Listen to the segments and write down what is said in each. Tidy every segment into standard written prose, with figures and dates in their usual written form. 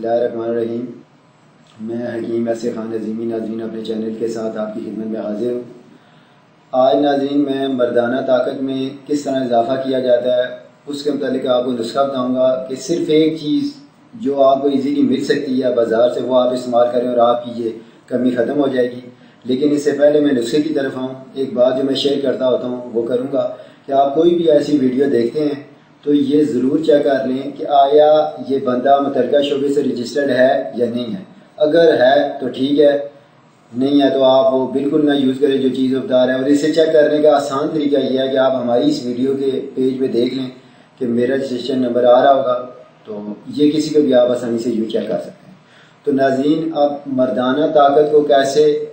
اللہ الرحمن الرحیم۔ میں حکیم ایسے خان عظیمی ناظرین اپنے چینل کے ساتھ آپ کی خدمت میں حاضر ہوں۔ آج ناظرین میں مردانہ طاقت میں کس طرح اضافہ کیا جاتا ہے اس کے متعلق آپ کو نسخہ بتاؤں گا کہ صرف ایک چیز جو آپ کو ایزیلی مل سکتی ہے بازار سے وہ آپ استعمال کریں اور آپ کی یہ کمی ختم ہو جائے گی۔ لیکن اس سے پہلے میں نسخے کی طرف آؤں، ایک بات جو میں شیئر کرتا ہوتا ہوں وہ کروں گا کہ آپ کوئی بھی ایسی ویڈیو دیکھتے ہیں تو یہ ضرور چیک کر لیں کہ آیا یہ بندہ متعلقہ شعبے سے رجسٹرڈ ہے یا نہیں ہے۔ اگر ہے تو ٹھیک ہے، نہیں ہے تو آپ وہ بالکل نہ یوز کریں جو چیز بتا رہے ہیں۔ اور اسے چیک کرنے کا آسان طریقہ یہ ہے کہ آپ ہماری اس ویڈیو کے پیج پہ دیکھ لیں کہ میرا رجسٹریشن نمبر آ رہا ہوگا، تو یہ کسی کو بھی آپ آسانی سے یوز چیک کر سکتے ہیں۔ تو ناظرین، اب مردانہ طاقت کو کیسے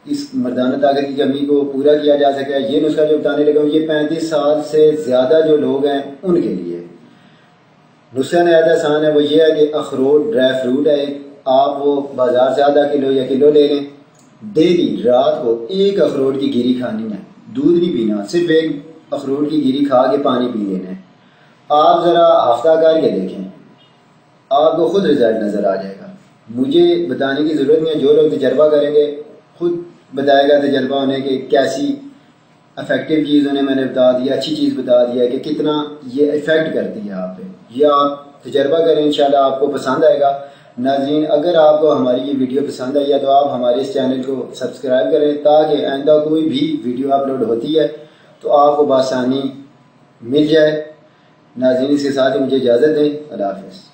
اس مردانہ طاقت کی کمی کو پورا کیا جا سکتا ہے، یہ نسخہ جو بتانے لگا ہوں یہ 35 سال سے زیادہ جو لوگ ہیں ان کے لیے نسخہ نہایت آسان ہے۔ وہ یہ ہے کہ اخروٹ ڈرائی فروٹ ہے، آپ وہ بازار سے آدھا کلو یا کلو لے لیں، ڈیلی رات کو ایک اخروٹ کی گری کھانی ہے، دودھ نہیں پینا، صرف ایک اخروٹ کی گری کھا کے پانی پی لینا ہے۔ آپ ذرا ہفتہ کر کے دیکھیں، آپ کو خود رزلٹ نظر آ جائے گا۔ مجھے بتانے کی ضرورت نہیں ہے، جو لوگ تجربہ کریں گے خود بتائے گا تجربہ انہیں کہ کیسی افیکٹو چیز انہیں میں نے بتا دیا، اچھی چیز بتا دیا کہ کتنا یہ افیکٹ کرتی ہے آپ پہ۔ یہ آپ تجربہ کریں، انشاءاللہ آپ کو پسند آئے گا۔ ناظرین، اگر آپ کو ہماری یہ ویڈیو پسند آئی ہے تو آپ ہمارے اس چینل کو سبسکرائب کریں تاکہ آئندہ کوئی بھی ویڈیو اپلوڈ ہوتی ہے تو آپ کو بآسانی مل جائے۔ ناظرین، اس کے ساتھ ہی مجھے اجازت دیں۔ اللہ حافظ۔